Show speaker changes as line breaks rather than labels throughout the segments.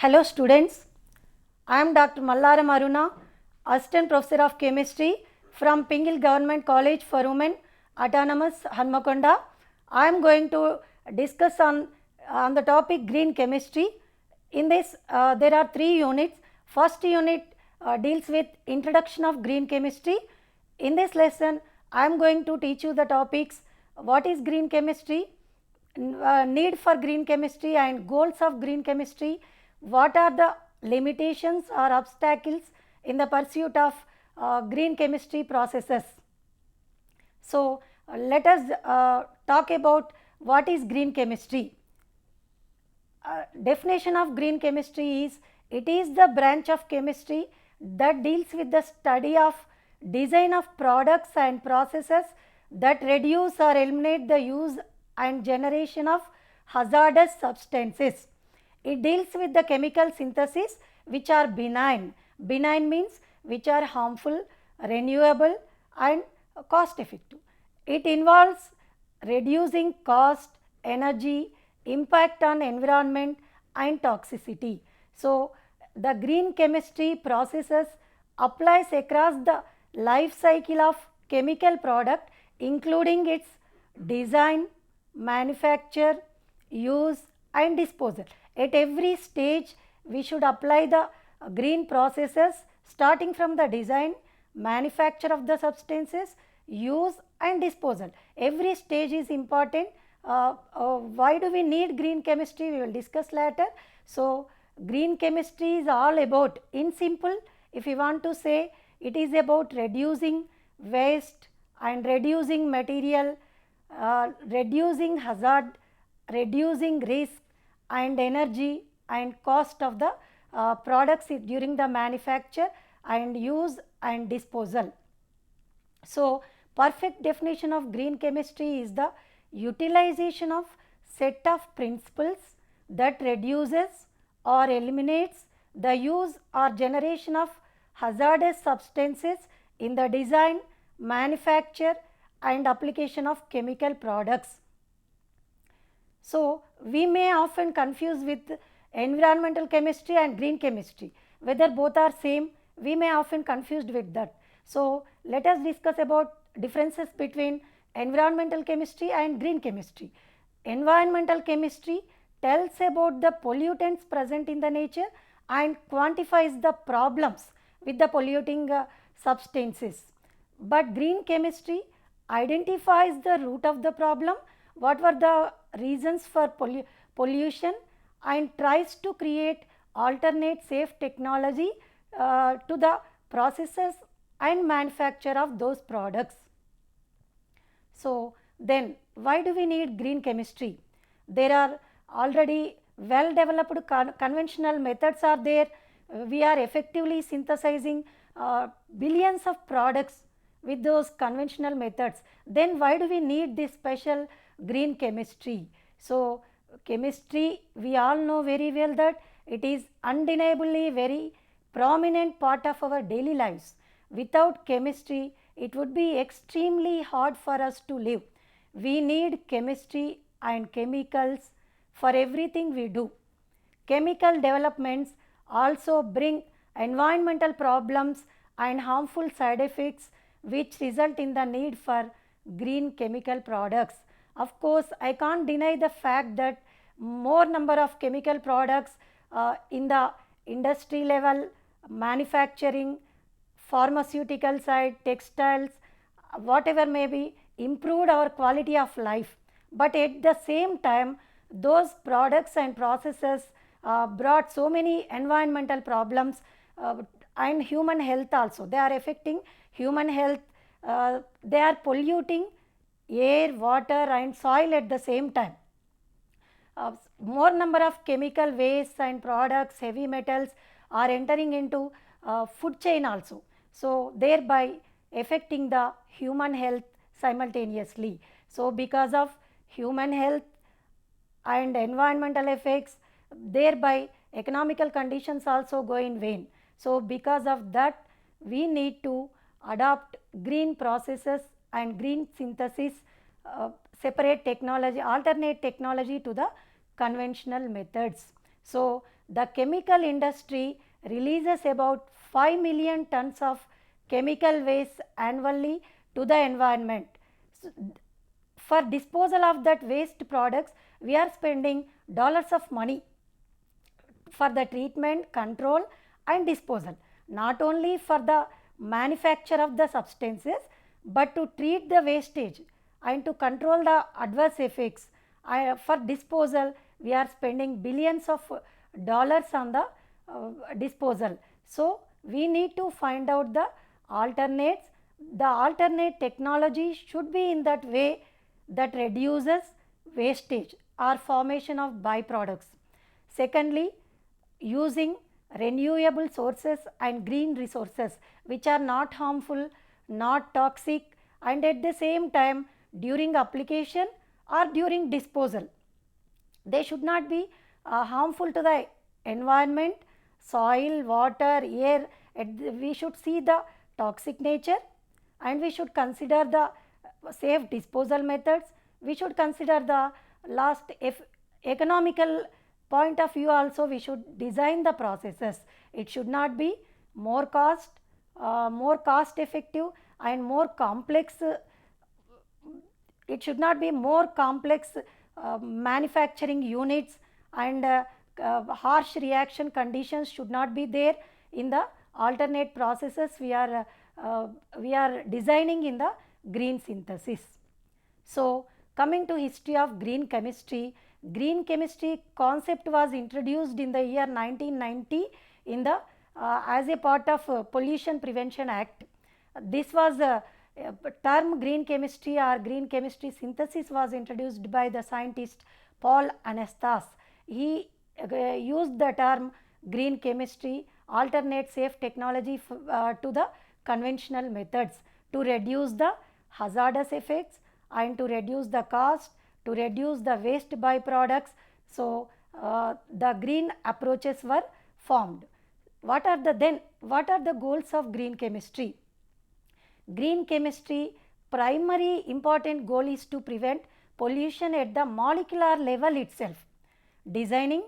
Hello students, I am Dr. Mallaram Aruna, Assistant Professor of Chemistry from Pingil Government College for Women, Autonomous, Hanmakonda. I am going to discuss on the topic green chemistry. In this there are 3 units. First unit deals with introduction of green chemistry. In this lesson I am going to teach you the topics what is green chemistry, need for green chemistry and goals of green chemistry, what are the limitations or obstacles in the pursuit of green chemistry processes. So, let us talk about what is green chemistry. Definition of green chemistry is, it is the branch of chemistry that deals with the study of design of products and processes that reduce or eliminate the use and generation of hazardous substances. It deals with the chemical synthesis which are benign. Benign means which are harmful, renewable and cost effective. It involves reducing cost, energy, impact on environment and toxicity. So, the green chemistry processes applies across the life cycle of chemical product, including its design, manufacture, use and disposal. At every stage we should apply the green processes, starting from the design, manufacture of the substances, use and disposal. Every stage is important. Why do we need green chemistry? We will discuss later. So, green chemistry is all about, in simple, if you want to say, it is about reducing waste and reducing material, reducing hazard, reducing risk and energy and cost of the products during the manufacture and use and disposal. So, perfect definition of green chemistry is the utilization of set of principles that reduces or eliminates the use or generation of hazardous substances in the design, manufacture and application of chemical products. So, we may often confuse with environmental chemistry and green chemistry, whether both are same, we may often confused with that. So, let us discuss about differences between environmental chemistry and green chemistry. Environmental chemistry tells about the pollutants present in the nature and quantifies the problems with the polluting substances. But green chemistry identifies the root of the problem, what were the reasons for pollution and tries to create alternate safe technology to the processes and manufacture of those products. So, then why do we need green chemistry? There are already well developed conventional methods are there. We are effectively synthesizing billions of products with those conventional methods. Then why do we need this special green chemistry? So, chemistry, we all know very well that it is undeniably very prominent part of our daily lives. Without chemistry, it would be extremely hard for us to live. We need chemistry and chemicals for everything we do. Chemical developments also bring environmental problems and harmful side effects which result in the need for green chemical products. Of course, I can't deny the fact that more number of chemical products in the industry level, manufacturing, pharmaceutical side, textiles, whatever may be, improved our quality of life. But at the same time, those products and processes brought so many environmental problems and human health also. They are affecting human health, they are polluting air, water and soil at the same time. More number of chemical wastes and products, heavy metals are entering into food chain also. So, thereby affecting the human health simultaneously. So, because of human health and environmental effects, thereby economical conditions also go in vain. So, because of that, we need to adopt green processes and green synthesis, separate technology, alternate technology to the conventional methods. So, the chemical industry releases about 5 million tons of chemical waste annually to the environment. So, for disposal of that waste products, we are spending dollars of money for the treatment, control and disposal, not only for the manufacture of the substances, but to treat the wastage and to control the adverse effects. For disposal, we are spending billions of dollars on the disposal. So, we need to find out the alternates. The alternate technology should be in that way that reduces wastage or formation of byproducts. Secondly, using renewable sources and green resources which are not harmful, not toxic, and at the same time during application or during disposal, they should not be harmful to the environment, soil, water, air. We should see the toxic nature, and we should consider the safe disposal methods. We should consider the last economical point of view also. We should design the processes. It should not be more cost effective and more complex. It should not be more complex manufacturing units, and harsh reaction conditions should not be there in the alternate processes we are designing in the green synthesis. So, coming to history of green chemistry concept was introduced in the year 1990 in the as a part of Pollution Prevention Act. This was term green chemistry or green chemistry synthesis was introduced by the scientist Paul Anastas. He used the term green chemistry, alternate safe technology to the conventional methods to reduce the hazardous effects and to reduce the cost, to reduce the waste byproducts. So, the green approaches were formed. What are the goals of green chemistry? Green chemistry primary important goal is to prevent pollution at the molecular level itself. Designing,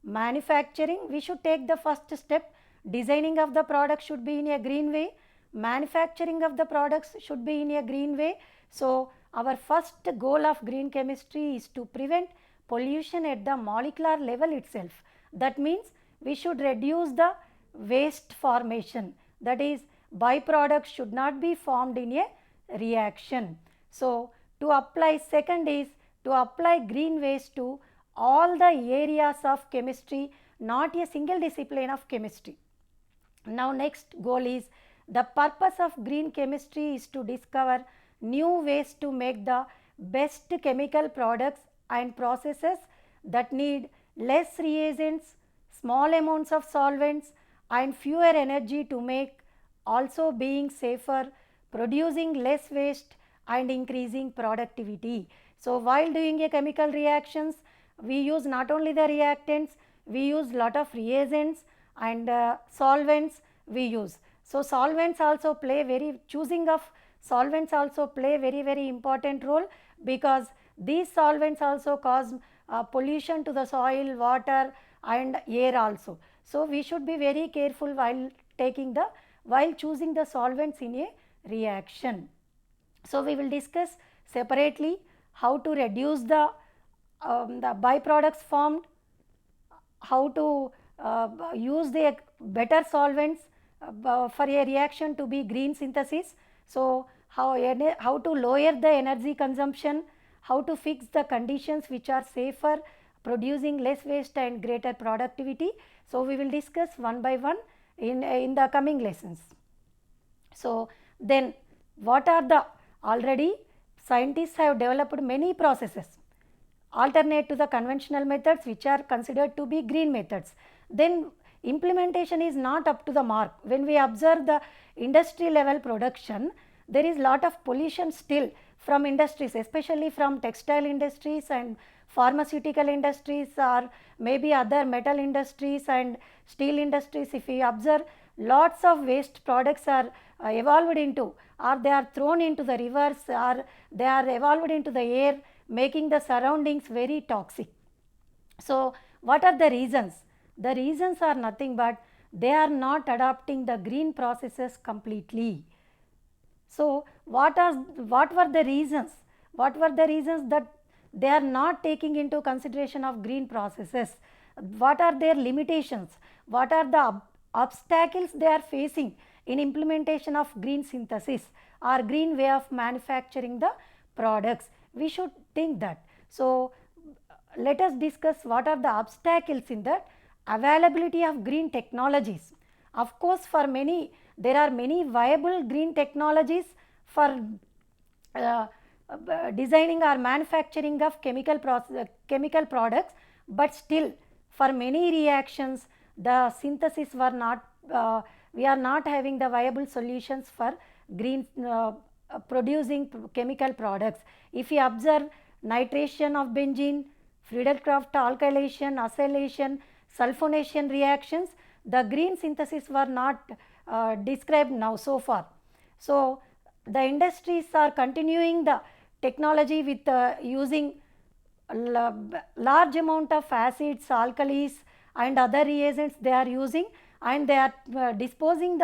manufacturing, we should take the first step. Designing of the product should be in a green way, manufacturing of the products should be in a green way. So, our first goal of green chemistry is to prevent pollution at the molecular level itself. That means we should reduce the waste formation, that is byproducts should not be formed in a reaction. So, to apply, second is to apply green waste to all the areas of chemistry, not a single discipline of chemistry. Now, next goal is the purpose of green chemistry is to discover new ways to make the best chemical products and processes that need less reagents, small amounts of solvents and fewer energy to make, also being safer, producing less waste and increasing productivity. So, while doing a chemical reactions, we use not only the reactants, we use lot of reagents and solvents we use. So, solvents also play choosing of solvents also play very important role, because these solvents also cause pollution to the soil, water and air also. So, we should be very careful while choosing the solvents in a reaction. So, we will discuss separately how to reduce the byproducts formed, how to use the better solvents for a reaction to be green synthesis. So, how to lower the energy consumption, how to fix the conditions which are safer, producing less waste and greater productivity. So, we will discuss one by one in the coming lessons. So, then what are the already scientists have developed many processes alternate to the conventional methods which are considered to be green methods. Then implementation is not up to the mark. When we observe the industry level production, there is lot of pollution still from industries, especially from textile industries and pharmaceutical industries, or maybe other metal industries and steel industries. If we observe, lots of waste products are evolved into, or they are thrown into the rivers, or they are evolved into the air, making the surroundings very toxic. So, what are the reasons? The reasons are nothing but they are not adopting the green processes completely. So, what were the reasons? What were the reasons that they are not taking into consideration of green processes? What are their limitations? What are the obstacles they are facing in implementation of green synthesis or green way of manufacturing the products? We should think that. So, let us discuss what are the obstacles in that. Availability of green technologies. Of course, for many there are many viable green technologies for designing or manufacturing of chemical products, but still for many reactions the synthesis were not we are not having the viable solutions for green producing chemical products. If you observe nitration of benzene, Friedel-Crafts alkylation, acylation, sulfonation reactions, the green synthesis were not described now so far. So, the industries are continuing the technology with using large amount of acids, alkalis and other reagents they are using, and they are disposing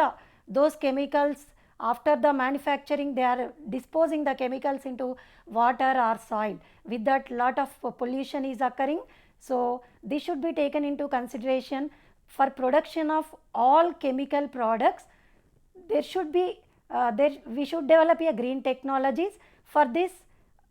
those chemicals. After the manufacturing they are disposing the chemicals into water or soil. With that lot of pollution is occurring. So, this should be taken into consideration for production of all chemical products. There should be we should develop a green technologies. For this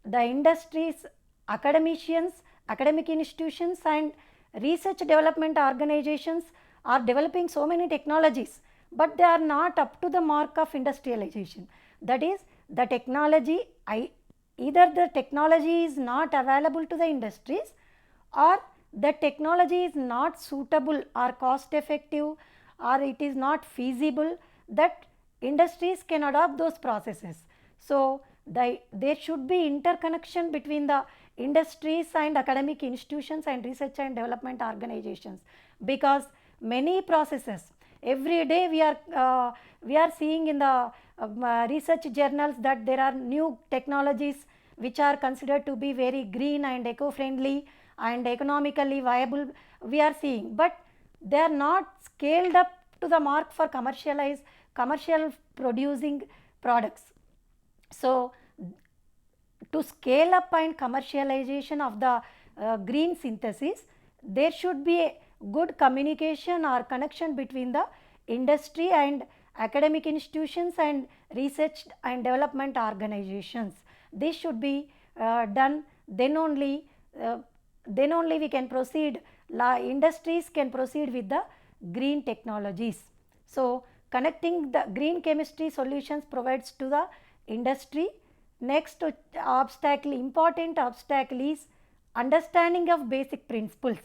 the industries, academicians, academic institutions and research development organizations are developing so many technologies, but they are not up to the mark of industrialization. That is, the technology either the technology is not available to the industries, or the technology is not suitable or cost effective, or it is not feasible that industries can adopt those processes. So, there should be interconnection between the industries and academic institutions and research and development organizations, because many processes every day we are seeing in the research journals that there are new technologies which are considered to be very green and eco-friendly and economically viable we are seeing, but they are not scaled up to the mark for commercial producing products. So, to scale up and commercialization of the green synthesis, there should be a good communication or connection between the industry and academic institutions and research and development organizations. This should be done, then only we can proceed, industries can proceed with the green technologies. So, connecting the green chemistry solutions provides to the industry. Next obstacle, important obstacle is understanding of basic principles.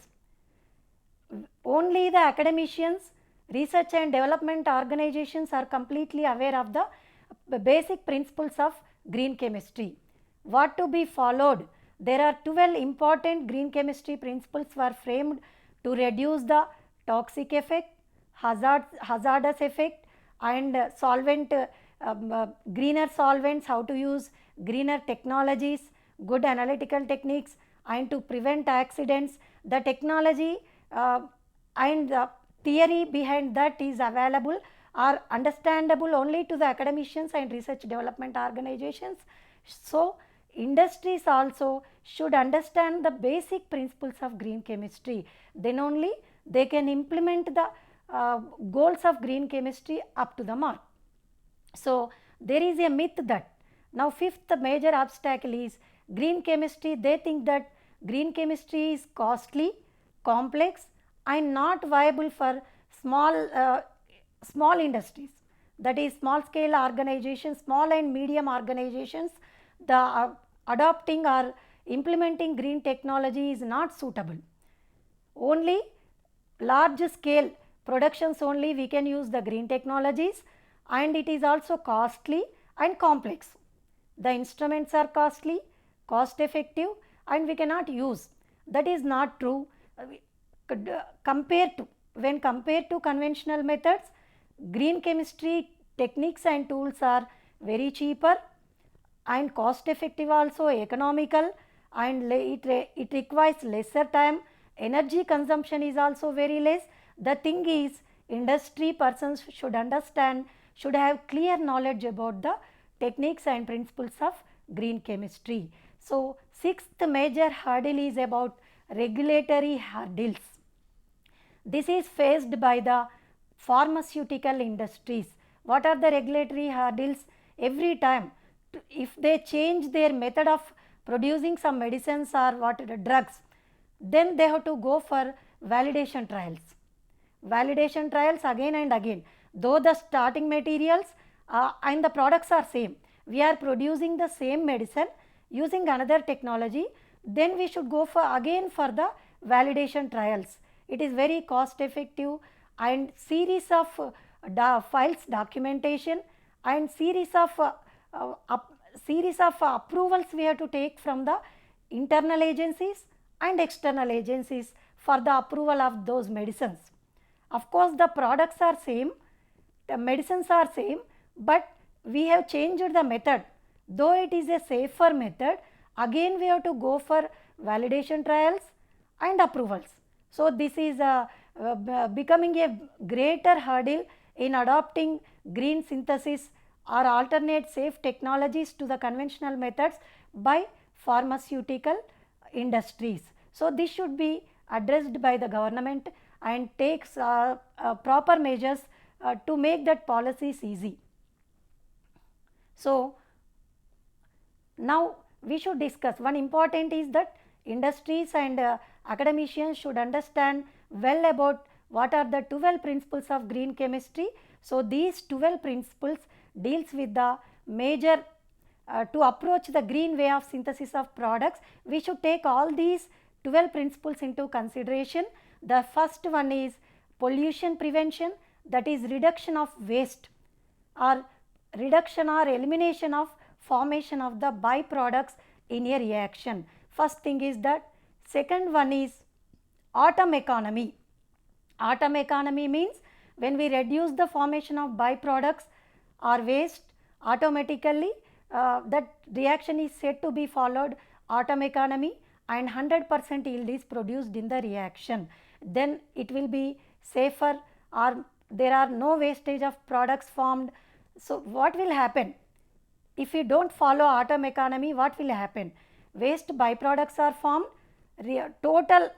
Only the academicians, research and development organizations are completely aware of the basic principles of green chemistry. What to be followed? There are 12 important green chemistry principles were framed to reduce the toxic effect, hazardous effect and solvent greener solvents, how to use greener technologies, good analytical techniques and to prevent accidents. The technology and the theory behind that is available or understandable only to the academicians and research development organizations. So, industries also should understand the basic principles of green chemistry, then only they can implement the goals of green chemistry up to the mark. So, there is a myth that now fifth major obstacle is green chemistry. They think that green chemistry is costly, complex and not viable for small industries, that is small scale organizations, small and medium organizations. The adopting or implementing green technology is not suitable. Only large scale productions only we can use the green technologies, and it is also costly and complex. The instruments are costly, cost effective and we cannot use. That is not true. When compared to conventional methods, green chemistry techniques and tools are very cheaper and cost effective, also economical, and it requires lesser time, energy consumption is also very less. The thing is, industry persons should understand, should have clear knowledge about the techniques and principles of green chemistry. So, sixth major hurdle is about regulatory hurdles. This is faced by the pharmaceutical industries. What are the regulatory hurdles? Every time if they change their method of producing some medicines or what drugs, then they have to go for validation trials. Validation trials again and again, though the starting materials and the products are same, we are producing the same medicine using another technology, then we should go for again for the validation trials. It is very cost effective, and series of files documentation and series of approvals we have to take from the internal agencies and external agencies for the approval of those medicines. Of course, the products are same, the medicines are same, but we have changed the method. Though it is a safer method, again we have to go for validation trials and approvals. So, this is becoming a greater hurdle in adopting green synthesis or alternate safe technologies to the conventional methods by pharmaceutical industries. So, this should be addressed by the government and takes proper measures to make that policies easy. So, now we should discuss one important is that industries and academicians should understand well about what are the 12 principles of green chemistry. So, these 12 principles deals with the major to approach the green way of synthesis of products. We should take all these 12 principles into consideration. The first one is pollution prevention, that is reduction of waste or reduction or elimination of formation of the byproducts in a reaction. First thing is that. Second one is atom economy. Atom economy means when we reduce the formation of byproducts or waste, automatically that reaction is said to be followed atom economy and 100% yield is produced in the reaction. Then it will be safer or there are no wastage of products formed. So, what will happen? If we do not follow atom economy, what will happen? Waste byproducts are formed, total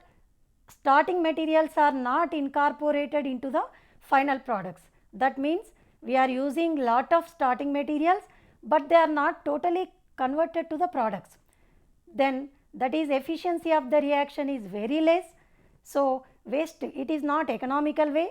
starting materials are not incorporated into the final products. That means we are using lot of starting materials, but they are not totally converted to the products. Then that is efficiency of the reaction is very less. So, waste, it is not economical way.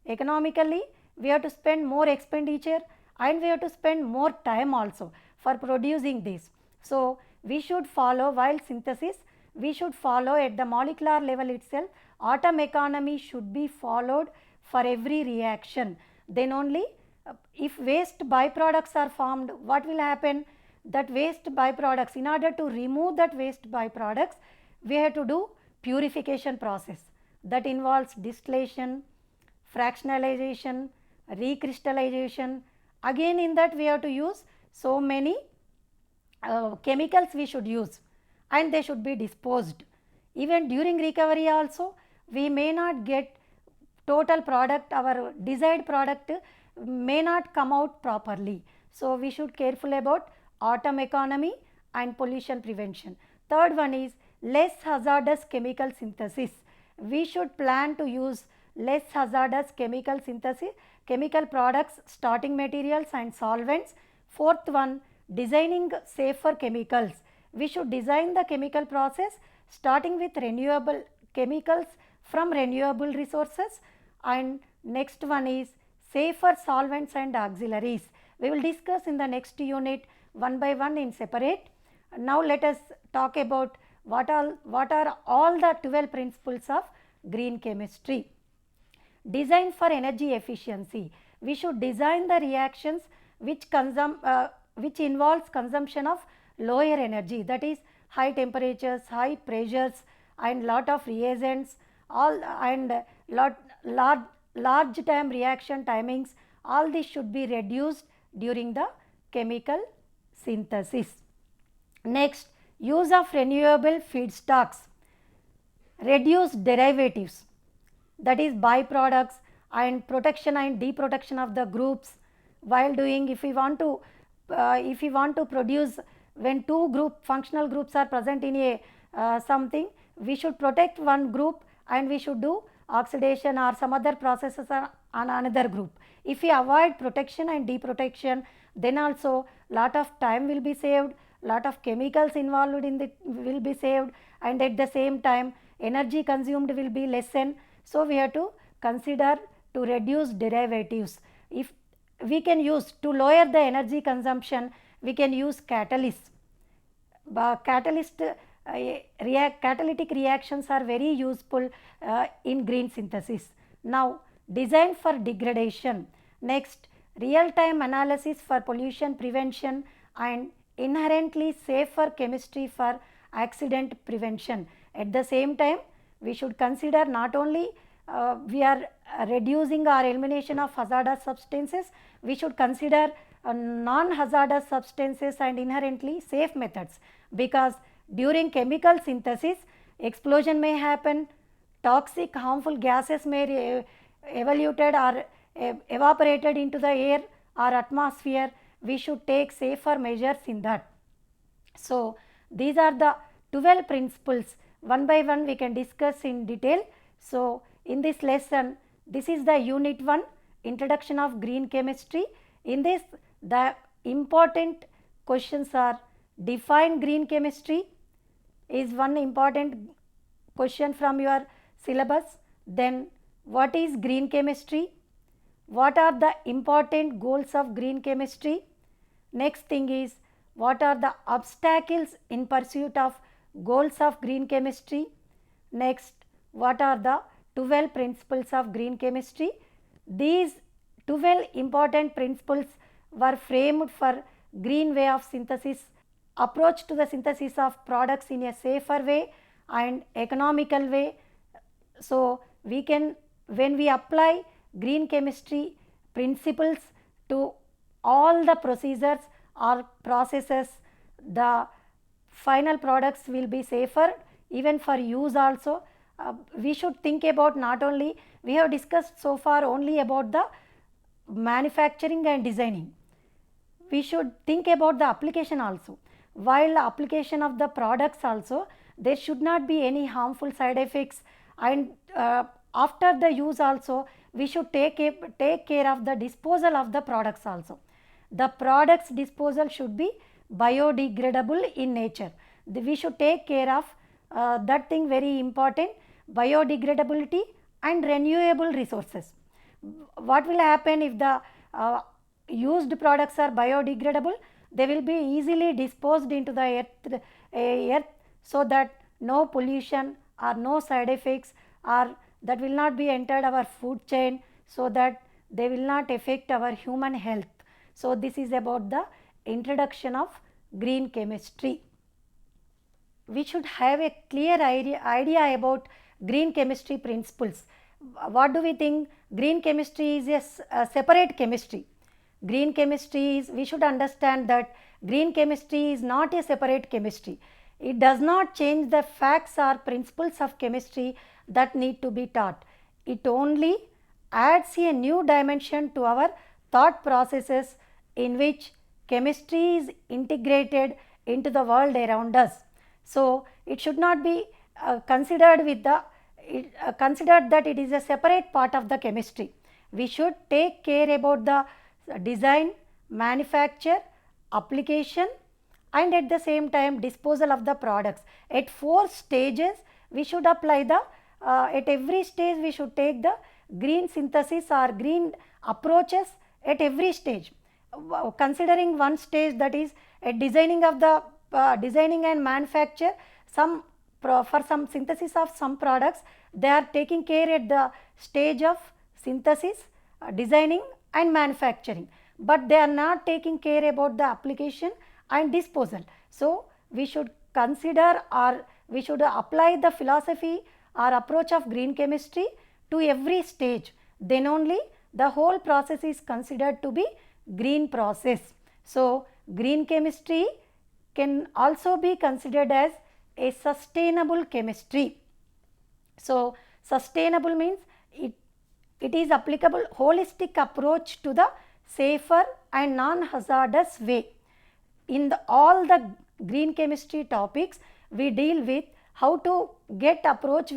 Economically we have to spend more expenditure and we have to spend more time also for producing this. So, we should follow while synthesis, we should follow at the molecular level itself, atom economy should be followed for every reaction. Then only if waste byproducts are formed, what will happen? That waste byproducts, in order to remove that waste byproducts, we have to do purification process that involves distillation, fractionalization, recrystallization. Again in that we have to use so many chemicals we should use and they should be disposed. Even during recovery also we may not get total product, our desired product may not come out properly. So, we should careful about atom economy and pollution prevention. Third one is less hazardous chemical synthesis. We should plan to use less hazardous chemical synthesis, chemical products, starting materials and solvents. Fourth one, designing safer chemicals. We should design the chemical process starting with renewable chemicals from renewable resources, and next one is safer solvents and auxiliaries. We will discuss in the next unit one by one in separate. Now, let us talk about what are all the 12 principles of green chemistry. Design for energy efficiency. We should design the reactions which involves consumption of lower energy, that is high temperatures, high pressures and lot of reagents, all and large time reaction timings, all this should be reduced during the chemical synthesis. Next, use of renewable feedstocks. reduce derivatives, that is byproducts and protection and deprotection of the groups while doing. If we want to produce, when two functional groups are present in a something, we should protect one group and we should do oxidation or some other processes on another group. If we avoid protection and deprotection, then also lot of time will be saved, lot of chemicals involved in it will be saved, and at the same time energy consumed will be lessened. So we have to consider to reduce derivatives. If we can use to lower the energy consumption, we can use catalysts. Catalytic reactions are very useful in green synthesis. Now, design for degradation. Next, real-time analysis for pollution prevention and inherently safer chemistry for accident prevention. At the same time, we should consider not only we are reducing or elimination of hazardous substances, we should consider non-hazardous substances and inherently safe methods, because during chemical synthesis explosion may happen, toxic harmful gases may evaluated or evaporated into the air or atmosphere. We should take safer measures in that. So, these are the 12 principles. One by one we can discuss in detail. So, in this lesson, this is the unit 1, introduction of green chemistry. In this, the important questions are: define green chemistry is one important question from your syllabus. Then what is green chemistry? What are the important goals of green chemistry? Next thing is, what are the obstacles in pursuit of goals of green chemistry? Next, what are the 12 principles of green chemistry? These 12 important principles were framed for green way of synthesis, approach to the synthesis of products in a safer way and economical way. So, we can, when we apply green chemistry principles to all the procedures or processes, the final products will be safer even for use also. We should think about, not only we have discussed so far only about the manufacturing and designing, we should think about the application also. While application of the products also, there should not be any harmful side effects, and after the use also we should take care of the disposal of the products also. The products disposal should be biodegradable in nature. We should take care of that thing, very important, biodegradability and renewable resources. What will happen if the used products are biodegradable? They will be easily disposed into the earth, so that no pollution or no side effects, or that will not be entered our food chain, so that they will not affect our human health. So, this is about the introduction of green chemistry. We should have a clear idea about green chemistry principles. What do we think? Green chemistry is a separate chemistry. Green chemistry is, we should understand that green chemistry is not a separate chemistry. It does not change the facts or principles of chemistry that need to be taught. It only adds a new dimension to our thought processes, in which chemistry is integrated into the world around us. So, it should not be considered that it is a separate part of the chemistry. We should take care about the design, manufacture, application, and at the same time disposal of the products. At 4 stages we should apply the at every stage we should take the green synthesis or green approaches at every stage. Considering one stage, that is at designing of the designing and manufacture, for some synthesis of some products, they are taking care at the stage of synthesis, designing and manufacturing, but they are not taking care about the application and disposal. So, we should consider, or we should apply the philosophy or approach of green chemistry to every stage, then only the whole process is considered to be green process. So, green chemistry can also be considered as a sustainable chemistry. So, sustainable means it is applicable holistic approach to the safer and non-hazardous way. In all the green chemistry topics, we deal with how to get approach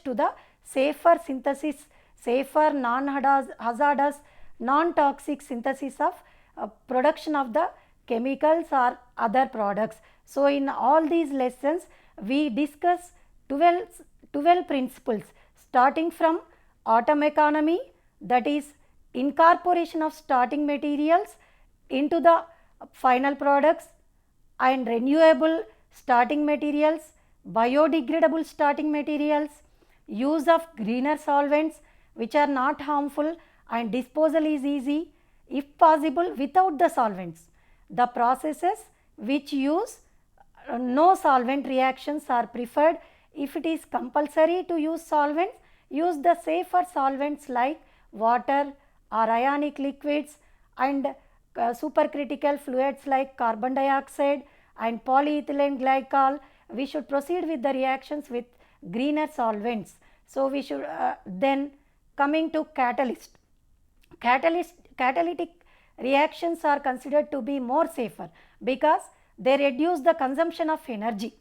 to the safer synthesis, safer non-hazardous, non-toxic synthesis of production of the chemicals or other products. So, in all these lessons, we discuss 12 principles, starting from atom economy, that is incorporation of starting materials into the final products, and renewable starting materials, biodegradable starting materials, use of greener solvents which are not harmful and disposal is easy if possible without the solvents. The processes which use no solvent reactions are preferred. If it is compulsory to use solvents, use the safer solvents like water or ionic liquids and supercritical fluids like carbon dioxide and polyethylene glycol. We should proceed with the reactions with greener solvents. So, we should then coming to catalytic reactions are considered to be more safer because they reduce the consumption of energy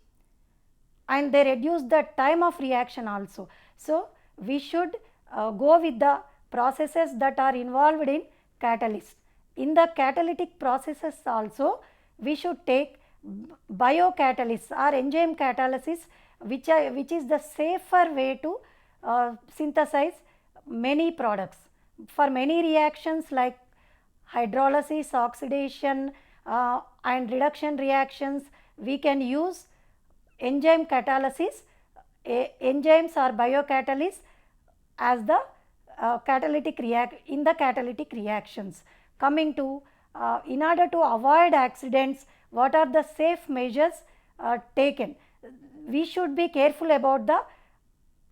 and they reduce the time of reaction also. So, we should go with the processes that are involved in catalyst. In the catalytic processes also, we should take biocatalysis or enzyme catalysis, which is the safer way to synthesize many products. For many reactions like hydrolysis, oxidation and reduction reactions, we can use enzyme catalysis, enzymes or biocatalysts as the catalytic reactions. Coming to in order to avoid accidents, what are the safe measures taken? We should be careful about the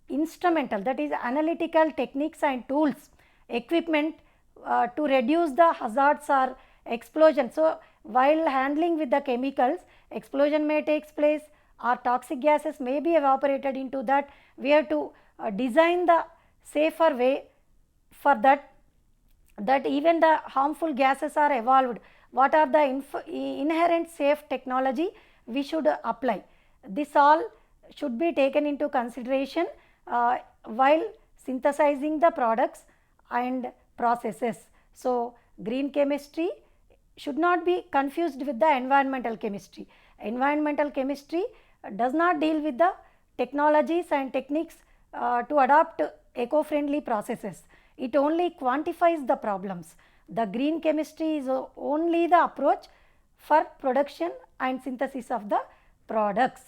instrumental, that is analytical techniques and tools, equipment to reduce the hazards or explosion. So, while handling with the chemicals, explosion may take place or toxic gases may be evaporated into that. We have to design the safer way for that even the harmful gases are evolved. What are the inherent safe technology we should apply? This all should be taken into consideration while synthesizing the products and processes. So, green chemistry should not be confused with the environmental chemistry. Environmental chemistry does not deal with the technologies and techniques to adopt eco-friendly processes. It only quantifies the problems. The green chemistry is only the approach for production and synthesis of the products.